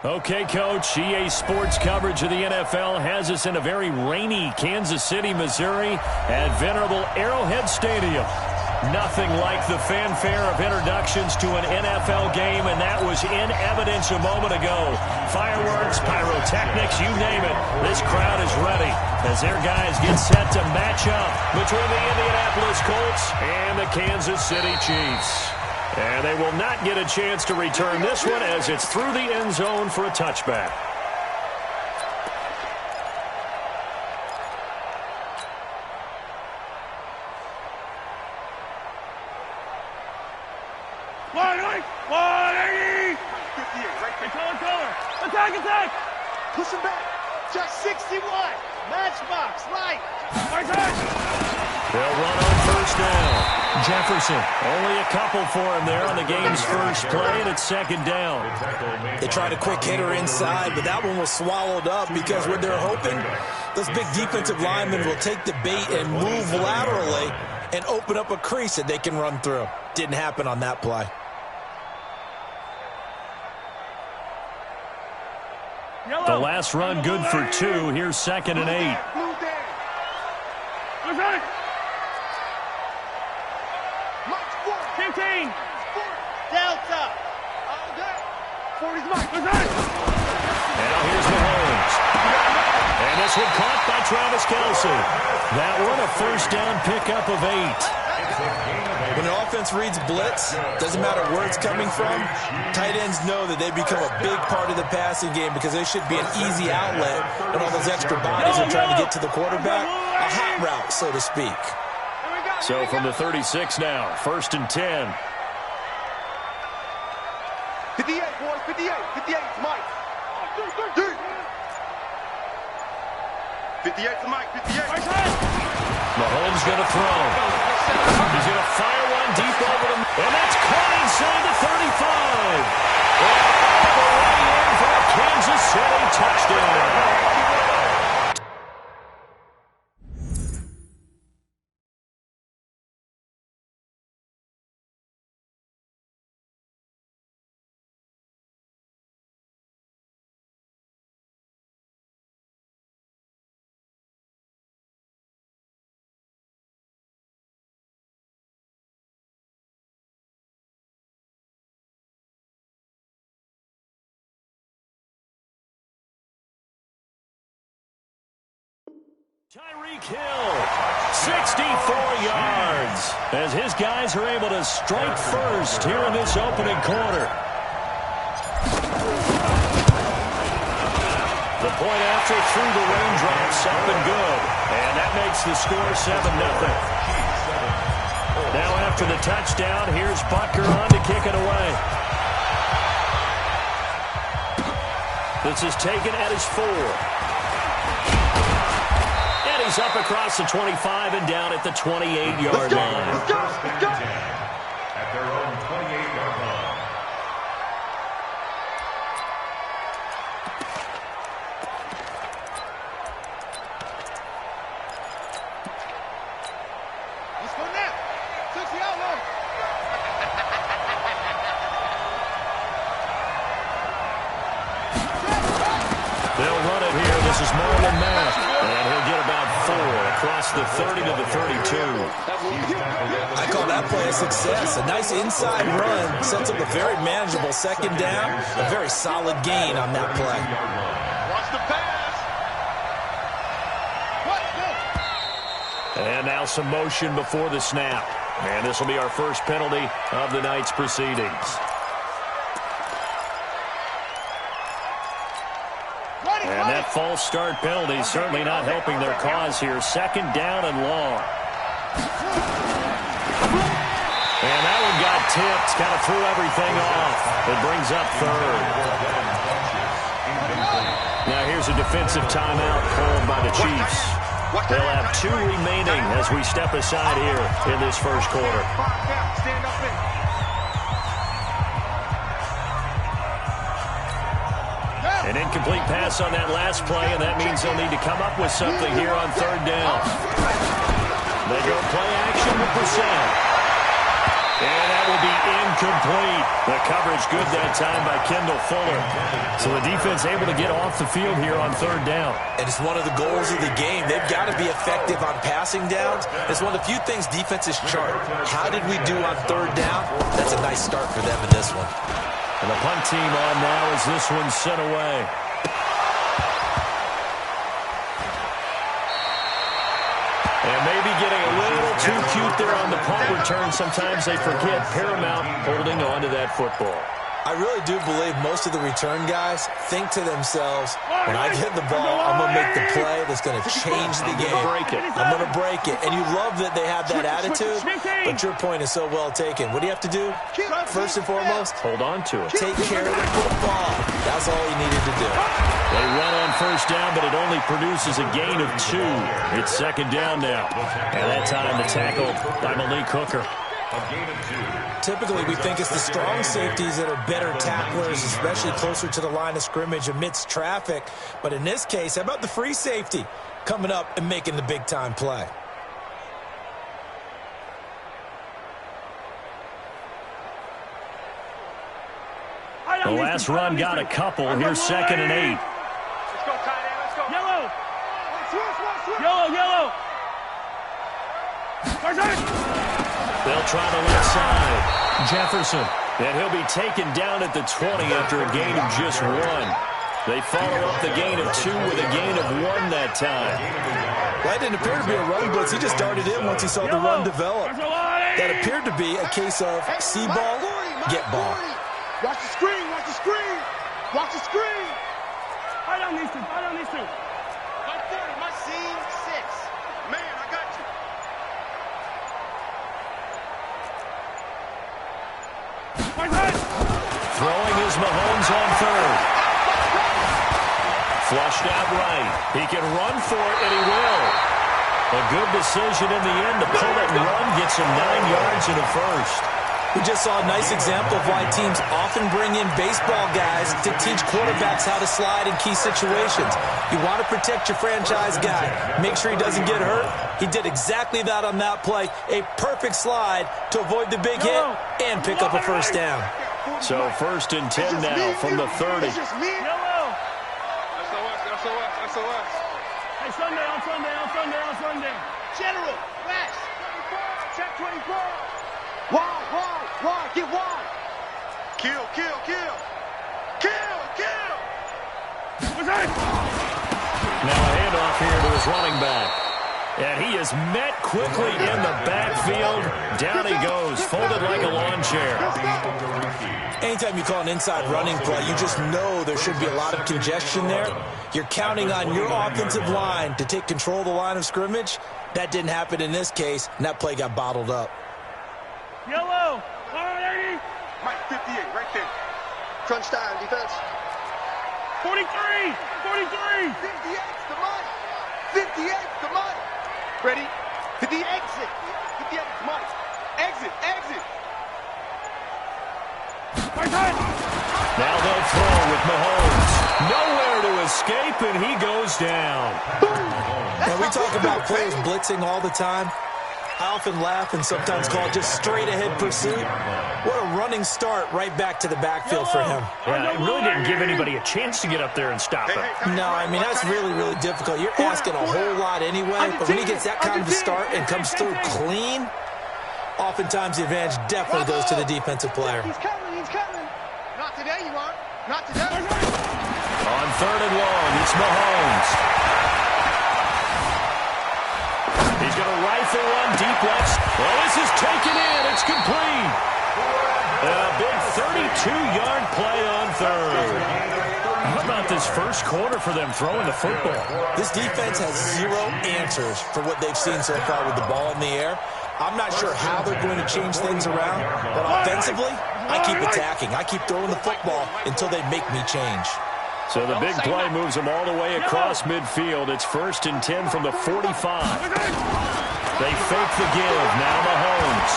Okay, Coach, EA Sports coverage of the NFL has us in a very rainy Kansas City, Missouri at venerable Arrowhead Stadium. Nothing like the fanfare of introductions to an NFL game, and that was in evidence a moment ago. Fireworks, pyrotechnics, you name it. This crowd is ready as their guys get set to match up between the Indianapolis Colts and the Kansas City Chiefs. And they will not get a chance to return this one as it's through the end zone for a touchback. Attack! Push him back. Just 61. Matchbox, right. They'll run on first down. Jefferson, only a couple for him there on the game's first play, and it's second down. They tried a quick hitter inside, but that one was swallowed up because what they're hoping, those big defensive linemen will take the bait and move laterally and open up a crease that they can run through. Didn't happen on that play. The last run good for 2. Here's 2nd and 8. Delta. Now here's Mahomes. And this one caught by Travis Kelce. That one a first down pickup of 8. When an offense reads blitz, doesn't matter where it's coming from, tight ends know that they become a big part of the passing game because they should be an easy outlet when all those extra bodies are trying to get to the quarterback. A hot route, so to speak. So from the 36 now, 1st and 10. 58, boys, 58. 58 to Mike. 58 to Mike, 58. Mahomes going to throw. He's going to fire one deep over them. And that's caught inside the 35. And all the way in for a Kansas City touchdown. Tyreek Hill, 64 yards, as his guys are able to strike first here in this opening quarter. The point after through the raindrops, up and good, and that makes the score 7-0. Now after the touchdown, here's Butker on to kick it away. This is taken at his 4. He's up across the 25 and down at the 28-yard line. Let's go. At their own 28-yard line. Let's go now. 60 out low. They'll run it here. This is Marlon Mack. And he'll get about 4 across the 30 to the 32. I call that play a success. A nice inside run sets up a very manageable second down. A very solid gain on that play. Watch the pass. And now some motion before the snap. And this will be our first penalty of the night's proceedings. And that false start penalty certainly not helping their cause here. 2nd down and long. And that one got tipped. Kind of threw everything off. It brings up 3rd. Now here's a defensive timeout called by the Chiefs. They'll have 2 remaining as we step aside here in this first quarter. An incomplete pass on that last play, and that means they'll need to come up with something here on 3rd down. They go play action with Brissett. And that will be incomplete. The coverage good that time by Kendall Fuller. So the defense able to get off the field here on third down. And it's one of the goals of the game. They've got to be effective on passing downs. It's one of the few things defenses chart. How did we do on third down? That's a nice start for them in this one. And the punt team on now as this one's sent away. And maybe getting a little too cute there on the punt return. Sometimes they forget Paramount holding on to that football. I really do believe most of the return guys think to themselves, when I get the ball, I'm going to make the play that's going to change the game. I'm going to break it. And you love that they have that attitude, but your point is so well taken. What do you have to do? First and foremost, hold on to it. Take care of the football. That's all he needed to do. They run on first down, but it only produces a gain of 2. It's second down now. And that time the tackle by Malik Hooker. Typically, we think it's the strong safeties that are better tacklers, especially closer to the line of scrimmage amidst traffic. But in this case, how about the free safety coming up and making the big-time play? The last run got a couple. Here's second and 8. Let's go, tight end. Let's go. Yellow. They'll try the left side. Jefferson. And he'll be taken down at the 20 after a gain of just 1. They follow up the gain of 2 with a gain of 1 that time. Well, that didn't appear to be a run blitz. He just darted in once he saw the run develop. That appeared to be a case of see ball, get ball. Watch the screen. Watch the screen. Watch the screen. I don't need to. My 40, my seam 6. Man, I got you. Throwing is Mahomes on third. Flushed out right. He can run for it, and he will. A good decision in the end to pull it and run, gets him 9 yards and a first. We just saw a nice example of why teams often bring in baseball guys to teach quarterbacks how to slide in key situations. You want to protect your franchise guy. Make sure he doesn't get hurt. He did exactly that on that play. A perfect slide to avoid the big hit and pick up a first down. So first and 10 now from the 30. It's just me. Yellow. SOS. Hey, Sunday. General, flash. Check 24. Wide, get wide. Kill. Now a handoff here to his running back. And he is met quickly in the backfield. Down he goes, folded like a lawn chair. Anytime you call an inside running play, you just know there should be a lot of congestion there. You're counting on your offensive line to take control of the line of scrimmage. That didn't happen in this case, and that play got bottled up. Yellow. All right, 80. Mike 58, right there. Crunch time, defense. 43. 58's the money. 58's the money. Ready? To the exit. 58's money. Exit. Now they'll throw with Mahomes. Nowhere to escape, and he goes down. Now, we talk about players blitzing all the time. I often laugh and sometimes call it just straight-ahead pursuit. What a running start right back to the backfield for him. Yeah, it really didn't give anybody a chance to get up there and stop him. No, I mean, that's really, really difficult. You're asking a whole lot anyway, but when he gets that kind of a start and comes through clean, oftentimes the advantage definitely goes to the defensive player. He's coming. Not today, you aren't. Not today. On third and long, it's Mahomes. He's going to rifle one deep left. Well, this is taken in. It's complete. A big 32-yard play on third. How about this first quarter for them throwing the football? This defense has 0 answers for what they've seen so far with the ball in the air. I'm not sure how they're going to change things around, but offensively, I keep attacking. I keep throwing the football until they make me change. So the big play moves them all the way across midfield. It's first and 10 from the 45. They fake the give. Now Mahomes.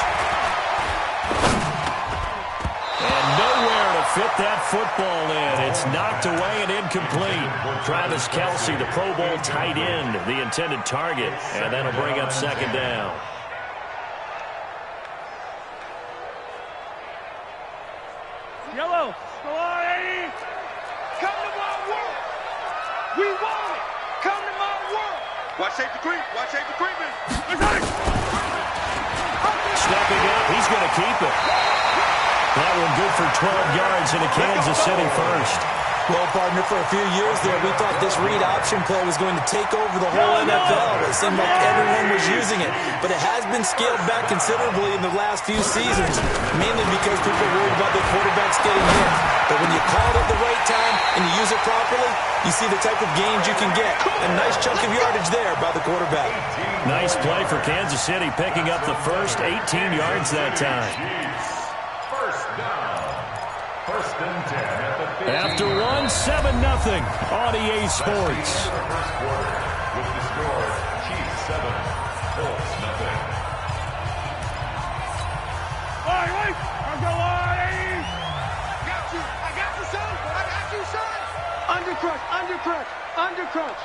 And nowhere to fit that football in. It's knocked away and incomplete. Travis Kelce, the Pro Bowl tight end, the intended target. And that'll bring up second down. We want it. Come to my world. Watch safety creep. Watch safety creeping. Stepping up, he's going to keep it. That one good for 12 yards into Kansas City first. Well, partner, for a few years there, we thought this read option play was going to take over the whole NFL. It seemed like everyone was using it, but it has been scaled back considerably in the last few seasons, mainly because people are worried about the quarterbacks getting hit. But when you call it at the right time and you use it properly, you see the type of gains you can get. A nice chunk of yardage there by the quarterback. Nice play for Kansas City, picking up the first 18 yards that time. First down. First and 10 at the 50. After 1, 7-0 on EA Sports. First quarter with the score Chiefs 7, Colts nothing. All right, I'll go on. I got you, son. I got you, son. Undercrunch, undercrunch, undercrunch.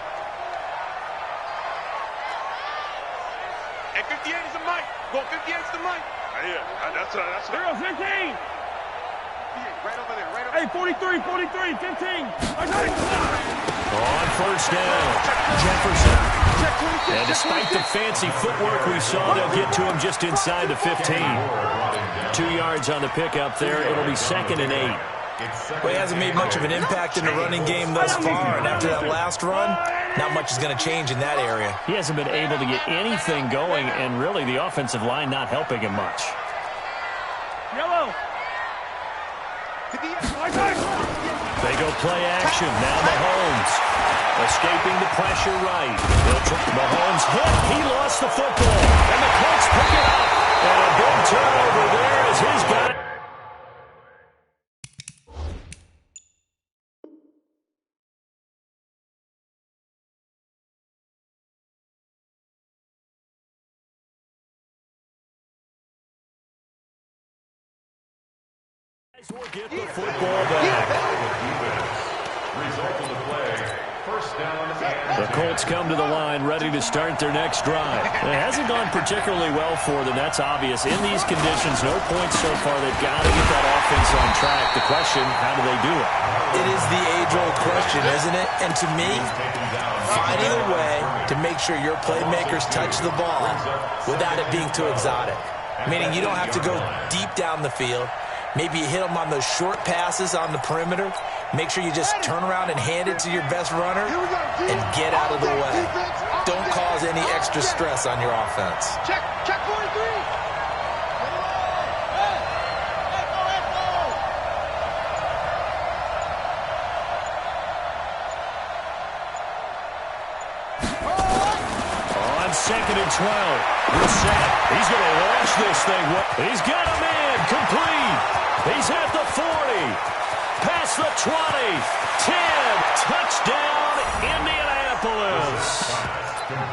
And 58 is the mic. Go 58 is the mic. Yeah, that's right. 0-15. Right over there, right over there. Hey, 43, 43, 15. I got it. On first down, Jefferson. And despite the fancy footwork we saw, they'll get to him just inside the 15. 2 yards on the pickup there. It'll be 2nd and 8. Well, he hasn't made much of an impact in the running game thus far, and after that last run, not much is going to change in that area. He hasn't been able to get anything going, and really the offensive line not helping him much. Yellow. They go play action. Now Mahomes escaping the pressure right. Mahomes hit. He lost the football. And the Colts pick it up. And a big turnover there as he's got it. Will get the football back. Result of the play, first down and The Colts come to the line ready to start their next drive. It hasn't gone particularly well for them. That's obvious. In these conditions, no points so far. They've got to get that offense on track. The question, how do they do it? It is the age-old question, isn't it? And to me, finding a way to make sure your playmakers touch the ball without it being too exotic. Meaning you don't have to go deep down the field. Maybe you hit them on those short passes on the perimeter. Make sure you just turn around and hand it to your best runner and get out of the way. Don't cause any extra stress on your offense. Check 43. On 2nd and 12. Reset. He's going to launch this thing. He's got a man complete. He's at the 40, past the 20, 10, touchdown, Indianapolis.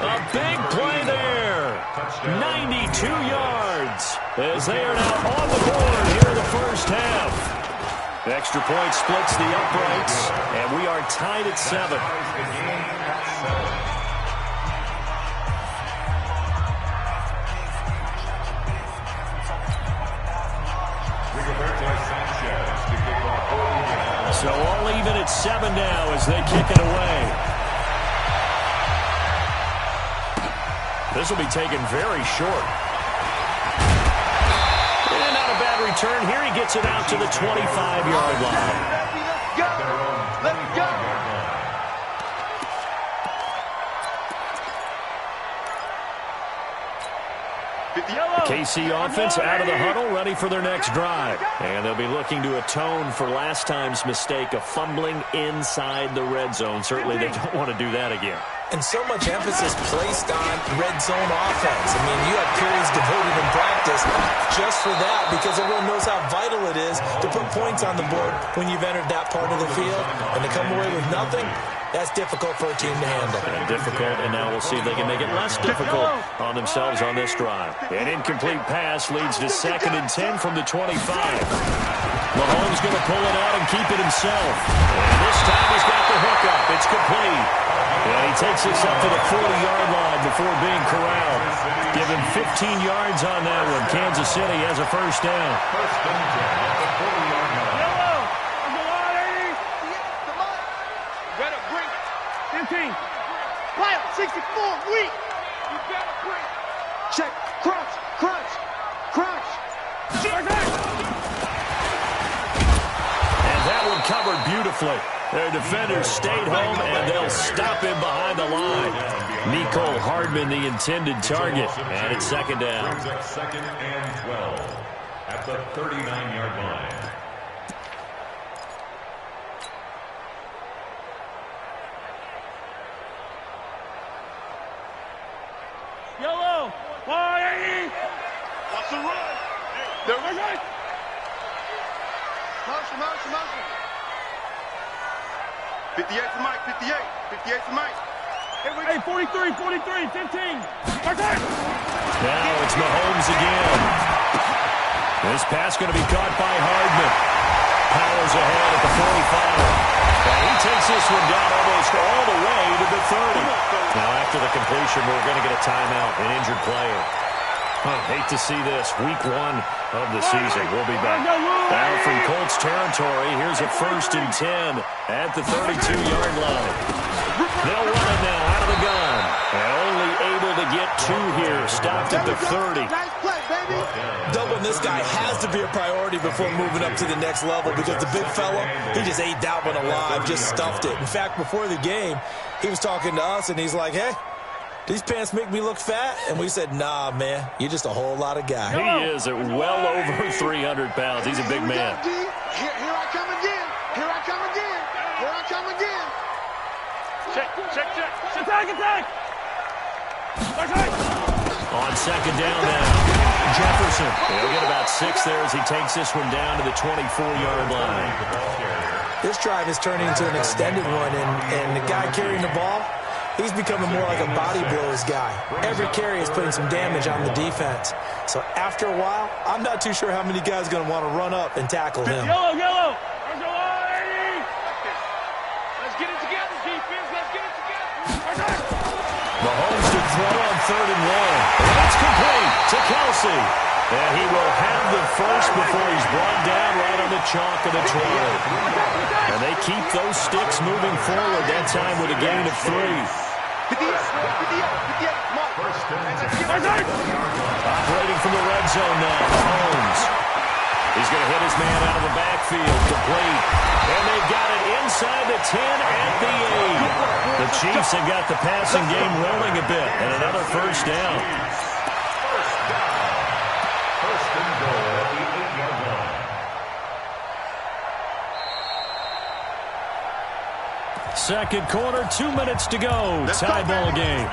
A big play there, 92 yards, as they are now on the board here in the first half. The extra point splits the uprights, and we are tied at 7. So all even at 7 now as they kick it away. This will be taken very short. And not a bad return. Here he gets it out to the 25-yard line. Let's go. Let's go. KC offense out of the huddle, ready for their next drive. And they'll be looking to atone for last time's mistake of fumbling inside the red zone. Certainly they don't want to do that again. And so much emphasis placed on red zone offense. I mean, you have periods devoted in practice just for that because everyone knows how vital it is to put points on the board when you've entered that part of the field. And to come away with nothing, that's difficult for a team to handle. And difficult, and now we'll see if they can make it less difficult on themselves on this drive. An incomplete pass leads to 2nd and 10 from the 25. Mahomes going to pull it out and keep it himself. And this time he's got the hook up. It's complete. And he takes this up to the 40-yard line before being corralled. Give him 15 yards on that one. Kansas City has a first down. First and 10 at the 40-yard line. Yellow. I'll go on, 80. Come on. Better bring it. 15. Play 64, weak. You gotta break. Check, crunch, crunch, crunch. And that one covered beautifully. Their defenders stayed home, and they'll stop him behind the line. Nicole Hardman, the intended target, and it's second down. Second and 12 at the 39-yard line. Yellow. 180. Watch the run. There we go. Motion, motion, motion. 58 for Mike, 58. 58 for Mike. Hey, 43, 43, 15. Now it's Mahomes again. This pass going to be caught by Hardman. Powers ahead at the 45. And he takes this one down almost all the way to the 30. Now after the completion, we're going to get a timeout, an injured player. Hate to see this. Week 1 of the season. We'll be back. Now from Colts territory, here's a 1st and 10 at the 32-yard line. They'll run it now out of the gun. And only able to get 2 here. Stopped at the 30. Nice play, baby. Doubling this guy has to be a priority before moving up to the next level because the big fella, he just ate that one alive, just stuffed it. In fact, before the game, he was talking to us, and he's like, hey, these pants make me look fat? And we said, nah, man, you're just a whole lot of guy. He is at well over 300 pounds. He's a big man. Here I come again. Here I come again. Here I come again. Check. Attack. On second down now, Jefferson. He'll get about 6 there as he takes this one down to the 24-yard line. This drive is turning into an extended one, and the guy carrying the ball, he's becoming more like a body blows guy. Every carry is putting some damage on the defense. So after a while, I'm not too sure how many guys are going to want to run up and tackle him. Yellow. Let's get it together, defense. Let's get it together. Mahomes to throw on 3rd and 1. That's complete to Kelsey. And he will have the first before he's brought down right on the chalk of the 20. And they keep those sticks moving forward, that time with a gain of 3. 58, Mike. Operating from the red zone now, Mahomes. He's going to hit his man out of the backfield, complete. And they've got it inside the 10 at the 8. The Chiefs have got the passing game rolling a bit, and another first down. First and goal at the 8-yard line. Second quarter, 2 minutes to go. Tie ball game.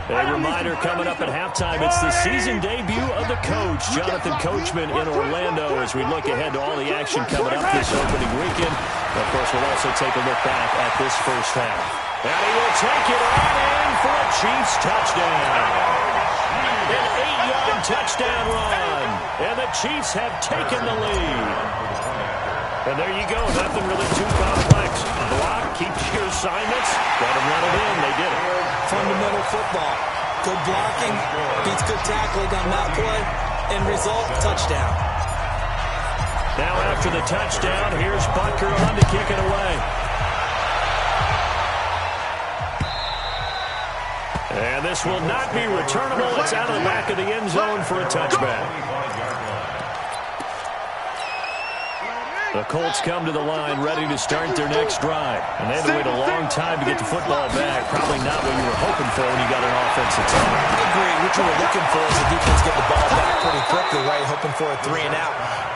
A reminder coming up at halftime, it's the season debut of the coach, Jonathan Coachman in Orlando, as we look ahead to all the action coming up this opening weekend. Of course, we'll also take a look back at this first half. And he will take it on in for a Chiefs touchdown. An 8-yard touchdown run, and the Chiefs have taken the lead. And there you go, nothing really too complex. Block, keep your assignments, let them run it in, they did it. Fundamental football. Good blocking, beats good tackling on that play, and result, touchdown. Now after the touchdown, here's Butker on to kick it away. And this will not be returnable. It's out of the back of the end zone for a touchback. The Colts come to the line ready to start their next drive. And they had to wait a long time to get the football back. Probably not what you were hoping for when you got an offensive time. I agree. What you were looking for is the defense get the ball back pretty quickly, right? Hoping for a 3 and out.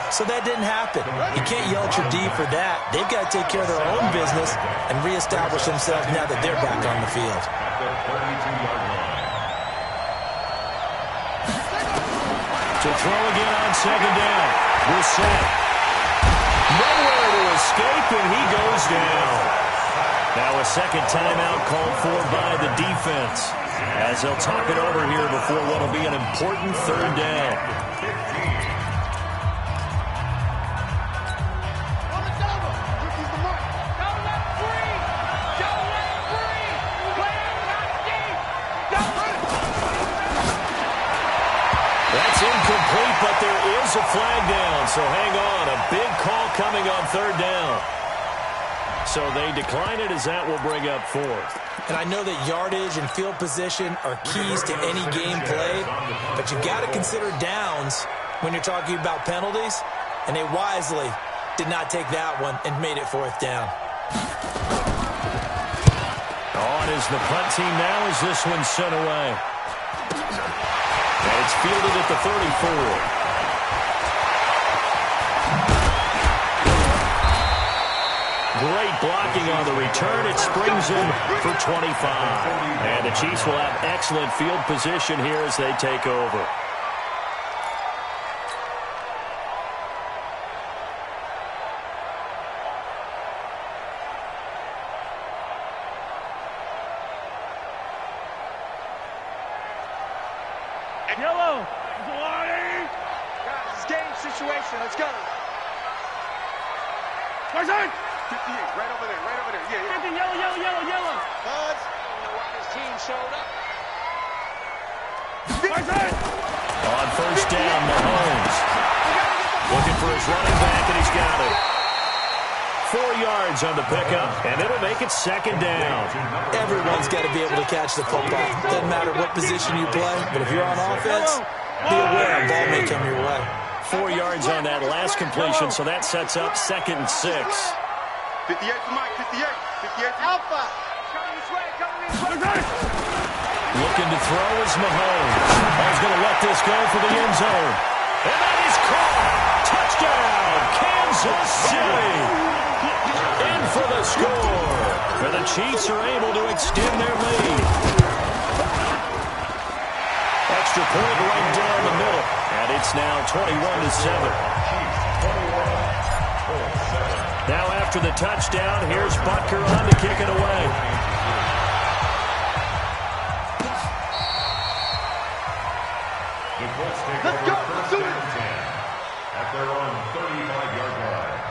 So that didn't happen. You can't yell at your D for that. They've got to take care of their own business and reestablish themselves now that they're back on the field. At the 32-yard line. To throw again on second down. Brissett. Nowhere to escape, and he goes down. Now a second timeout called for by the defense, as they'll talk it over here before what will be an important 3rd down. That's incomplete, but there is a flag down, so hang coming on third down. So they decline it as that will bring up fourth. And I know that yardage and field position are keys to any game play, but you got to consider downs when you're talking about penalties, and they wisely did not take that one and made it fourth down. On is the punt team now as this one's sent away. And it's fielded at the 34. Great blocking on the return. It springs him for 25. And the Chiefs will have excellent field position here as they take over. Yellow. Guys, it's game situation. Let's go. Where's it? 58, right over there, right over there. Yeah, yeah. 50, yellow. Buzz. I don't know why this team showed up. Where's it? On first down, Mahomes. Looking for his running back, and he's got it. 4 yards on the pickup, and it'll make it second down. Everyone's got to be able to catch the football. Doesn't matter what position you play, but if you're on offense, be aware a ball may come your way. 4 yards on that last completion, so that sets up 2nd and 6. 58 for Mike, 58. 58 for Alpha. Coming this way, coming this way. Looking to throw is Mahomes. He's going to let this go for the end zone. And that is caught. Touchdown, Kansas City. In for the score. And the Chiefs are able to extend their lead. Extra point right down the middle. And it's now 21-7. Now after the touchdown, here's Butker on to kick it away. The Colts take Let's over go. first Do and it. 10 at their own 35-yard line.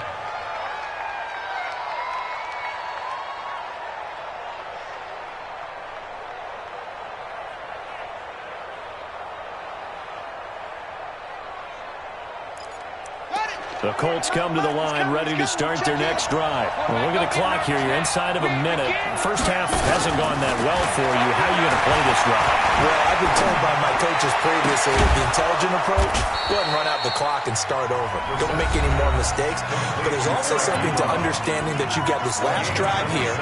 The Colts come to the line ready to start their next drive. Well, look at the clock here. You're inside of a minute. First half hasn't gone that well for you. How are you going to play this drive? Well, I've been told by my coaches previously that the intelligent approach, go ahead and run out the clock and start over. Don't make any more mistakes. But there's also something to understanding that you got this last drive here.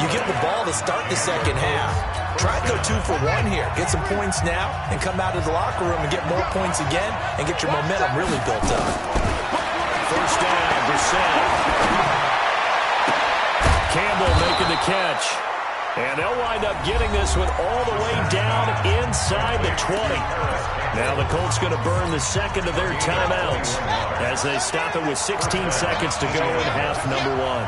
You get the ball to start the second half. Try and go 2 for 1 here. Get some points now and come out of the locker room and get more points again and get your momentum really built up. First down, Brissett. Campbell making the catch. And they'll wind up getting this one all the way down inside the 20. Now the Colts going to burn the second of their timeouts as they stop it with 16 seconds to go in half number 1.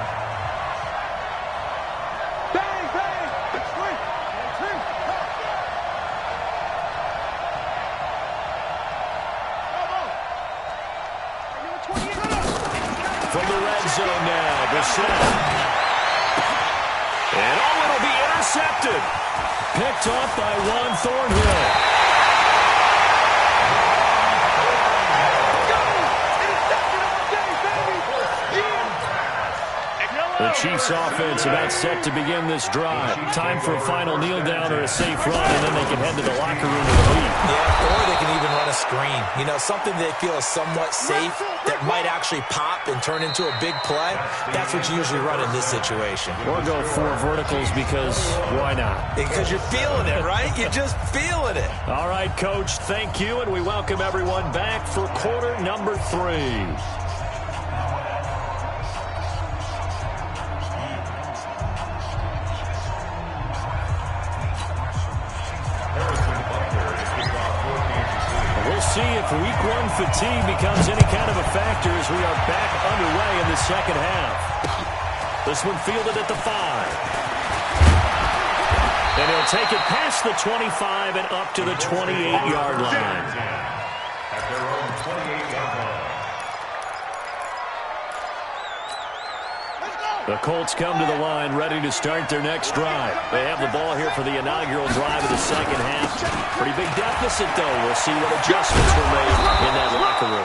From the red zone now, Brissett. And it'll be intercepted. Picked off by Juan Thornhill. The Chiefs offense about set to begin this drive. Time for a final kneel down or a safe run, and then they can head to the locker room with the lead. Yeah, or they can even run a screen. You know, something they feel is somewhat safe that might actually pop and turn into a big play. That's what you usually run in this situation. Or go 4 verticals because why not? Because you're feeling it, right? You're just feeling it. All right, Coach, thank you, and we welcome everyone back for quarter number 3. See if week 1 fatigue becomes any kind of a factor as we are back underway in the second half. This one fielded at the 5. And he'll take it past the 25 and up to the 28-yard line. At their own 28-yard line. The Colts come to the line ready to start their next drive. They have the ball here for the inaugural drive of the second half. Pretty big deficit, though. We'll see what adjustments were made in that locker room.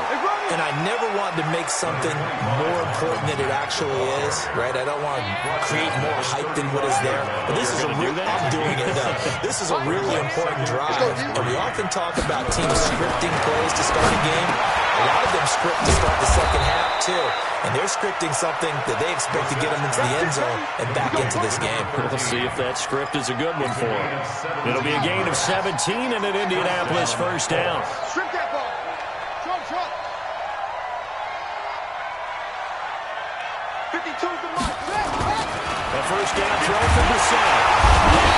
And I never want to make something more important than it actually is, right? I don't want to create more hype than what is there. But this is a real, I'm doing it though. This is a really important drive. And we often talk about teams scripting plays to start a game. A lot of them script to start the second half too. And they're scripting something that they expect to get them into the end zone and back into this game. We'll see if that script is a good one for them. It'll be a gain of 17 and an Indianapolis first down. Strip that ball. Trump. 52 to Mike. The first down throw for Brissett.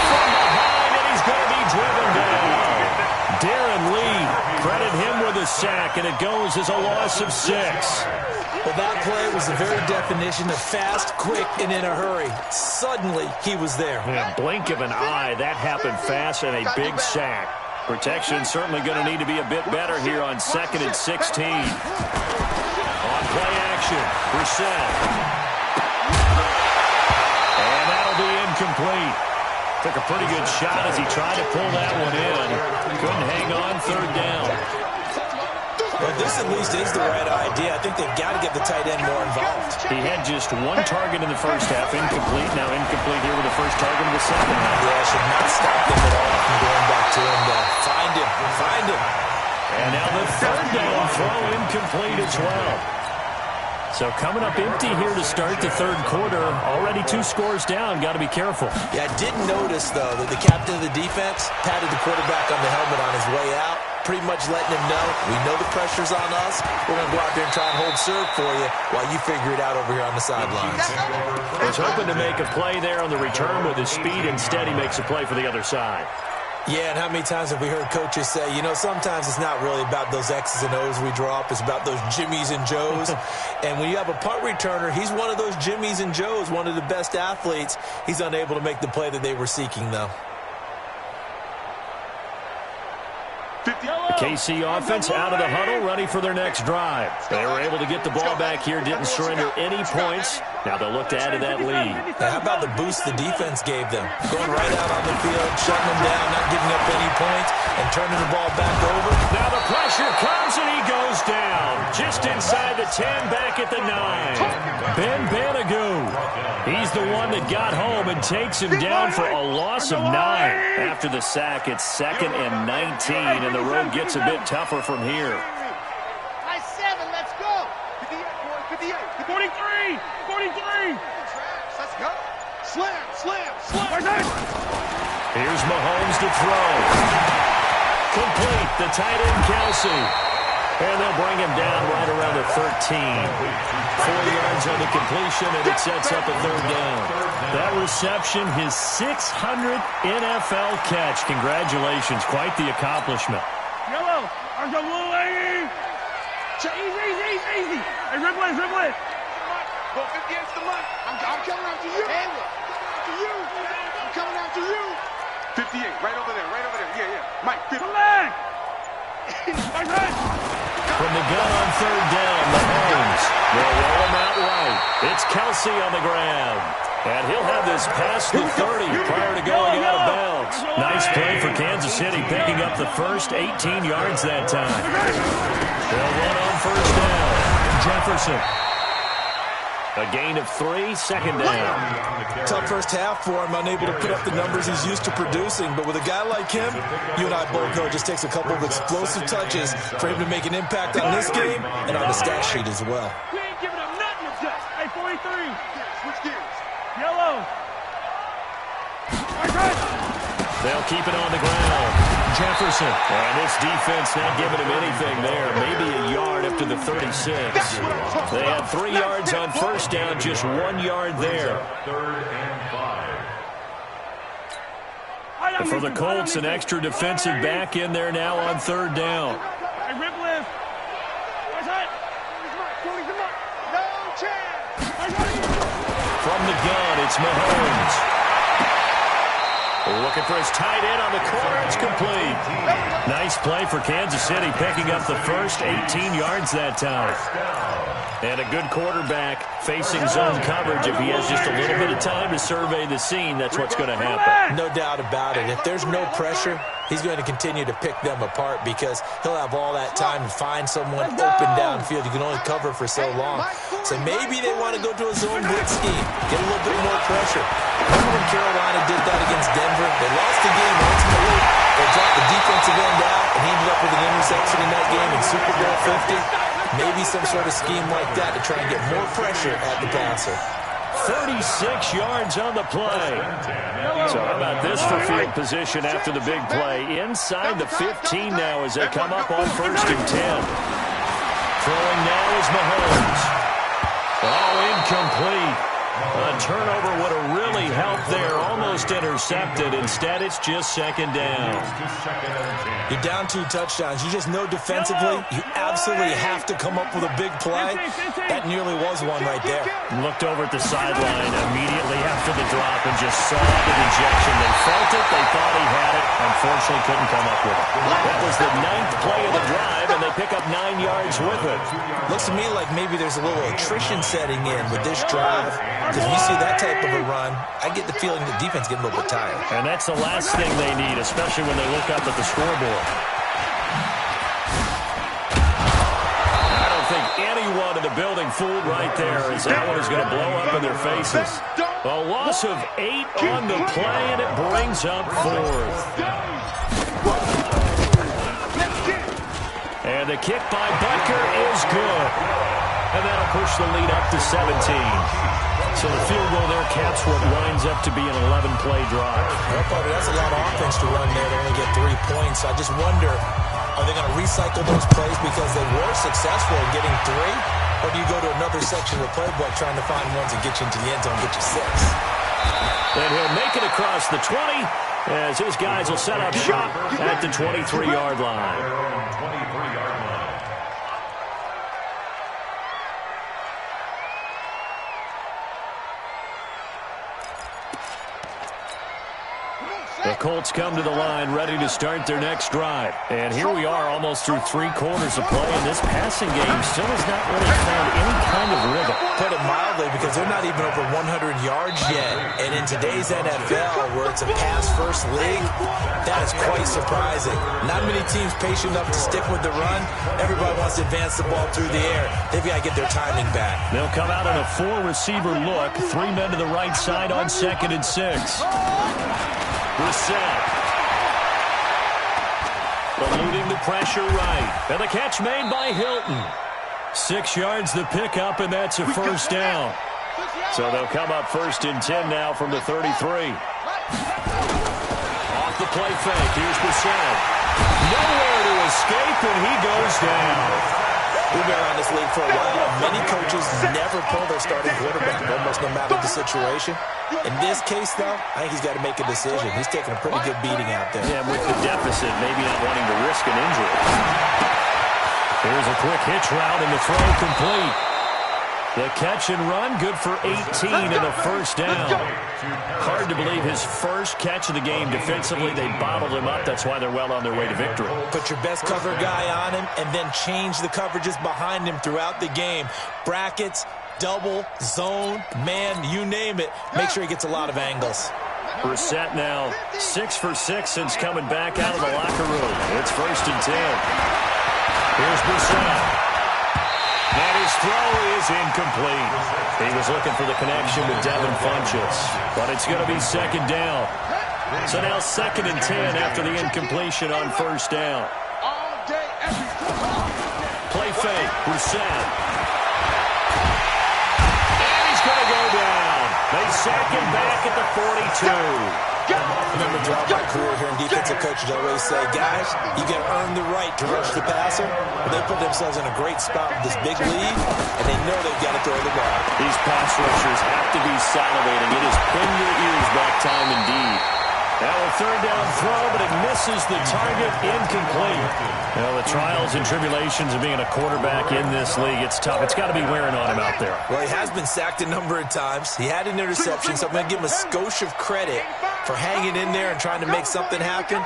From behind, and he's going to be driven down. Darren Lee, credit him with a sack, and it goes as a loss of 6. Well, that play was the very definition of fast, quick, and in a hurry. Suddenly, he was there. Yeah, blink of an eye, that happened fast, and a big sack. Protection certainly going to need to be a bit better here on 2nd and 16. On play action, Brissett. And that'll be incomplete. Took a pretty good shot as he tried to pull that one in. Couldn't hang on 3rd down. Well, this at least is the right idea. I think they've got to get the tight end more involved. He had just 1 target in the first half, incomplete. Now incomplete here with the first target of the second half. Yeah, should not stop them at all from going back to him. Find him. And now the 3rd down throw incomplete as well. So coming up empty here to start the 3rd quarter. Already 2 scores down. Got to be careful. Yeah, I did notice, though, that the captain of the defense patted the quarterback on the helmet on his way out, pretty much letting him know, we know the pressure's on us. We're going to go out there and try and hold serve for you while you figure it out over here on the sidelines. Was hoping to make a play there on the return with his speed. Instead, he makes a play for the other side. Yeah, and how many times have we heard coaches say, you know, sometimes it's not really about those X's and O's we draw up. It's about those Jimmies and Joes. And when you have a punt returner, he's one of those Jimmies and Joes, one of the best athletes. He's unable to make the play that they were seeking, though. The KC offense out of the huddle, ready for their next drive. They were able to get the ball back here, didn't surrender any points. Now they'll look to add to that lead. Now, how about the boost the defense gave them? Going right out on the field, shutting them down, not giving up any points, and turning the ball back over. Now the pressure comes, and he goes down. Just inside the 10, back at the 9. Ben Banagoo. He's the one that got home and takes him down for a loss of 9. After the sack, it's 2nd and 19, and the road gets a bit tougher from here. High 7, let's go. 58, 43. Let's go. Slam. Here's Mahomes to throw. Complete, the tight end, Kelsey. And they'll bring him down right around the 13. 4 yards on the completion, and it sets up a 3rd down. That reception, his 600th NFL catch. Congratulations, quite the accomplishment. Yellow. I'm going easy. Hey, dribble it. Go 58 to Mike. I'm coming after you. I'm coming after you. 58, right over there. Yeah. Mike, 50. Come back. From the gun on 3rd down, Mahomes. They'll roll him out right. It's Kelsey on the ground. And he'll have this past the 30 prior to going out of bounds. Nice play for Kansas City, picking up the first 18 yards that time. They'll run on 1st down. Jefferson. A gain of 3, 2nd down. Tough first half for him, unable to put up the numbers he's used to producing. But with a guy like him, you and I both know it just takes a couple of explosive touches for him to make an impact on this game and on the stat sheet as well. We ain't giving up nothing, just. Hey, 43. Switch gears. Yellow. They'll keep it on the ground. Jefferson. And this defense not giving him anything there. Maybe a yard up to the 36. They had 3 yards on 1st down, just 1 yard there. 3rd and 5. For the Colts, an extra defensive back in there now on 3rd down. Hey, rip lift. What's that? No chance. From the gun, it's Mahomes. Looking for his tight end on the corner. It's complete. Nice play for Kansas City, picking up the first 18 yards that time. And a good quarterback facing zone coverage. If he has just a little bit of time to survey the scene, that's what's going to happen. No doubt about it. If there's no pressure, he's going to continue to pick them apart because he'll have all that time to find someone open downfield. You can only cover for so long. So maybe they want to go to a zone blitz scheme, get a little bit more pressure. Remember when Carolina did that against Denver? They lost the game ultimately. They dropped the defensive end out, and he ended up with an interception in that game in Super Bowl 50. Maybe some sort of scheme like that to try and get more pressure at the passer. 36 yards on the play. So how about this for field position after the big play? Inside the 15 now as they come up on 1st and 10. Throwing now is Mahomes. Oh, incomplete. A turnover would have really helped there. Almost intercepted. Instead, it's just 2nd down. You're down 2 touchdowns. You just know defensively you absolutely have to come up with a big play. That nearly was one right there. Looked over at the sideline immediately after the drop and just saw the rejection. They felt it. They thought he had it. Unfortunately, couldn't come up with it. That was the 9th play of the drive, and they pick up 9 yards with it. Looks to me like maybe there's a little attrition setting in with this drive. Because when you see that type of a run, I get the feeling the defense getting a little bit tired. And that's the last thing they need, especially when they look up at the scoreboard. I don't think anyone in the building fooled right there, as that one is going to blow up in their faces. A loss of 8 on the play, and it brings up 4th. And the kick by Butker is good. And that'll push the lead up to 17. So the field goal there caps what winds up to be an 11-play drive. Well, Bobby, that's a lot of offense to run there to only get 3 points. I just wonder, are they going to recycle those plays because they were successful in getting 3? Or do you go to another section of the playbook trying to find ones that get you into the end zone and get you 6? And he'll make it across the 20 as his guys will set up shop at the 23-yard line. 23-yard line. The Colts come to the line ready to start their next drive. And here we are almost through 3 quarters of play, and this passing game still has not really found any kind of rhythm. Put it mildly, because they're not even over 100 yards yet. And in today's NFL, where it's a pass-first league, that is quite surprising. Not many teams patient enough to stick with the run. Everybody wants to advance the ball through the air. They've got to get their timing back. They'll come out in a 4-receiver look. 3 men to the right side on 2nd and 6. Brissett. Eluding the pressure right. And the catch made by Hilton. 6 yards the pickup, and that's a 1st down. So they'll come up 1st and 10 now from the 33. Off the play fake. Here's Brissett. Nowhere to escape, and he goes down. We've been around this league for a while. Many coaches never pull their starting quarterback, almost no matter the situation. In this case, though, I think he's got to make a decision. He's taking a pretty good beating out there. Yeah, with the deficit, maybe not wanting to risk an injury. Here's a quick hitch route, and the throw complete. The catch and run, good for 18 and a 1st down. Hard to believe his first catch of the game defensively. They bottled him up. That's why they're well on their way to victory. Put your best cover guy on him and then change the coverages behind him throughout the game. Brackets, double, zone, man, you name it. Make sure he gets a lot of angles. Brissett now 6 for 6 since coming back out of the locker room. It's 1st and 10. Here's Brissett. And his throw is incomplete. He was looking for the connection with Devin Funchess, but it's going to be 2nd down. So now 2nd and 10 after the incompletion on 1st down. Play fake, Brissett. And he's going to go down. They sack him back at the 42. Remember, throughout my career here in defensive coaches, I always say, guys, you got to earn the right to rush the passer. But they put themselves in a great spot with this big lead, and they know they've got to throw the ball. These pass rushers have to be salivating. It is pin your ears back time indeed. Now a 3rd down throw, but it misses the target, incomplete. Well, the trials and tribulations of being a quarterback in this league, it's tough. It's got to be wearing on him out there. Well, he has been sacked a number of times. He had an interception, so I'm going to give him a skosh of credit for hanging in there and trying to make something happen,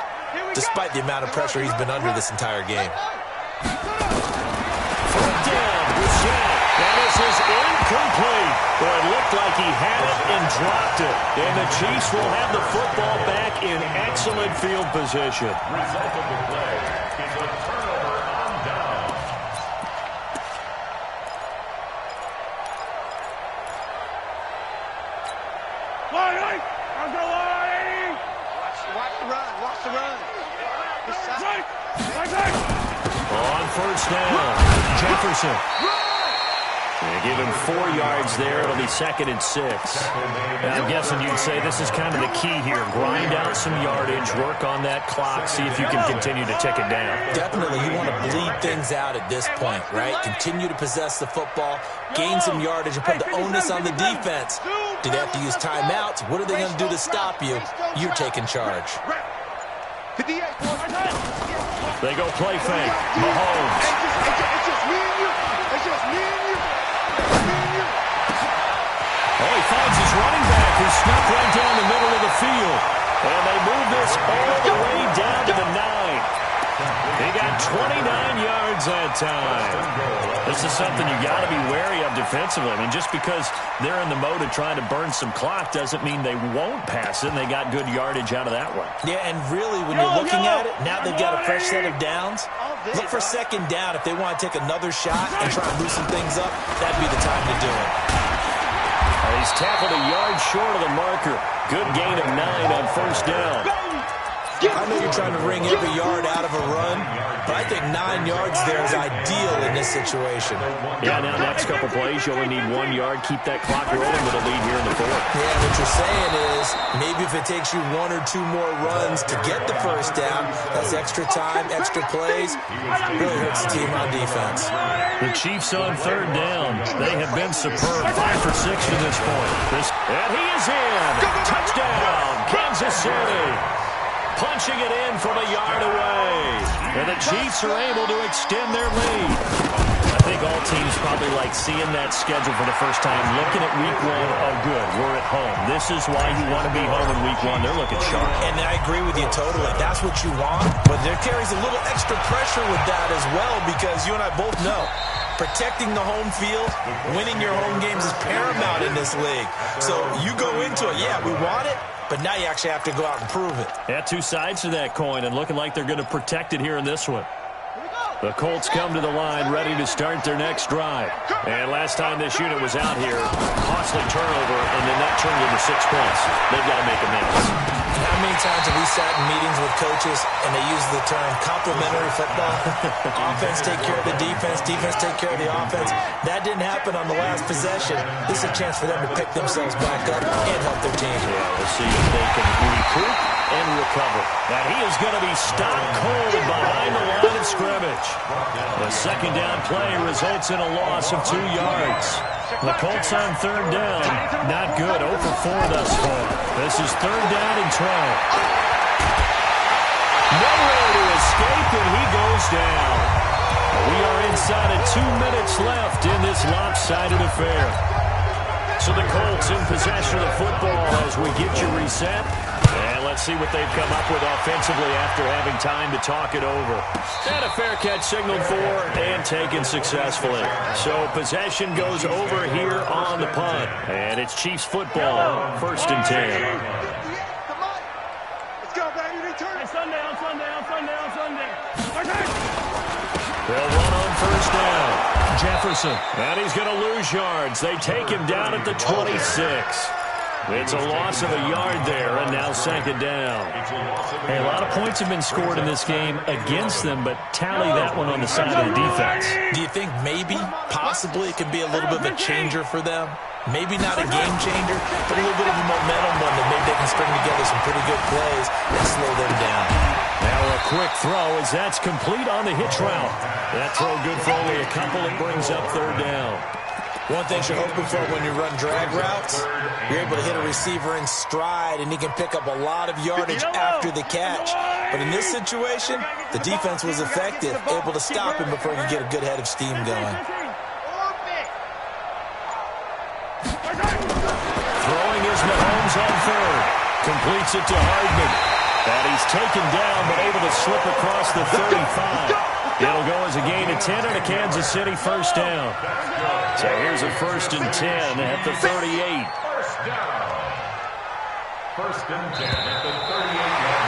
despite the amount of pressure he's been under this entire game. 4th down, Brissett. That is is incomplete. Well, it looked like he had it and dropped it. And the Chiefs will have the football back in excellent field position. Result of the play is a turnover on down. Line! How's the line? Watch the run. Watch the run. This side. Right! On first down, Jefferson. They give him 4 yards there. It'll be 2nd and 6. Now, I'm guessing you'd say this is kind of the key here. Grind out some yardage, work on that clock, see if you can continue to tick it down. Definitely, you want to bleed things out at this point, right? Continue to possess the football, gain some yardage, and put the onus on the defense. Do they have to use timeouts? What are they going to do to stop you? You're taking charge. 58. They go play fake. Mahomes. It's just me and you. It's just me and you. Oh, he finds his running back who snuck right down the middle of the field. And they move this all the way down to the 9. He got 29 yards that time. This is something you got to be wary of defensively. I mean, just because they're in the mode of trying to burn some clock doesn't mean they won't pass it, and they got good yardage out of that one. Yeah, and really, when you're looking at it, now they've got a fresh set of downs. Look for 2nd down if they want to take another shot and try and loosen things up. That'd be the time to do it. He's tackled a yard short of the marker. Good gain of 9 on first down. I know you're trying to wring every yard out of a run, but I think 9 yards there is ideal in this situation. Yeah, now next couple plays, you only need 1 yard. Keep that clock rolling with a lead here in the 4th. Yeah, what you're saying is maybe if it takes you 1 or 2 more runs to get the first down, that's extra time, extra plays. Really hurts the team on defense. The Chiefs on 3rd down. They have been superb. 5 for 6 to this point. And he is in. Touchdown, Kansas City. Punching it in from a yard away. And the Chiefs are able to extend their lead. I think all teams probably like seeing that schedule for the first time, looking at week 1. Oh, good, we're at home. This is why you want to be home in week 1. They're looking sharp. And I agree with you totally. That's what you want. But there carries a little extra pressure with that as well, because you and I both know protecting the home field, winning your home games is paramount in this league. So you go into it, yeah, we want it, but now you actually have to go out and prove it. Yeah, 2 sides to that coin, and looking like they're going to protect it here in this one. The Colts come to the line ready to start their next drive. And last time this unit was out here, costly turnover, and then that turned into 6 points. They've got to make amends. How many times have we sat in meetings with coaches and they use the term complementary football? Offense take care of the defense, defense take care of the offense. That didn't happen on the last possession. This is a chance for them to pick themselves back up and help their team. Yeah, we'll see if they can recoup and recover. Now he is going to be stopped cold behind the line of scrimmage. The 2nd down play results in a loss of 2 yards. The Colts on 3rd down. Not good. 0 for 4 thus far. This is 3rd down and 12. Nowhere to escape, and he goes down. We are inside of 2 minutes left in this lopsided affair. So the Colts in possession of the football as we get you reset. And let's see what they've come up with offensively after having time to talk it over. And a fair catch signaled for and taken successfully. So possession goes over here on the punt. And it's Chiefs football, 1st and 10. Come on. Let's go, baby. Return. Hey, Sunday. They'll run on first down. Jefferson. And he's going to lose yards. They take him down at the 26. It's a loss of a yard there, and now 2nd down. Hey, a lot of points have been scored in this game against them, but tally that one on the side of the defense. Do you think maybe, possibly, it could be a little bit of a changer for them? Maybe not a game changer, but a little bit of a momentum one that maybe they can string together some pretty good plays and slow them down. Now a quick throw as that's complete on the hitch route. That throw good for only a couple. It brings up 3rd down. One thing you're hoping for when you run drag routes, you're able to hit a receiver in stride, and he can pick up a lot of yardage after the catch. But in this situation, the defense was effective, able to stop him before you get a good head of steam going. Throwing is Mahomes on 3rd. Completes it to Hardman. And he's taken down, but able to slip across the 35. It'll go as a gain of 10 and a Kansas City first down. So here's a 1st and 10 at the 38. First down. 1st and 10 at the 38.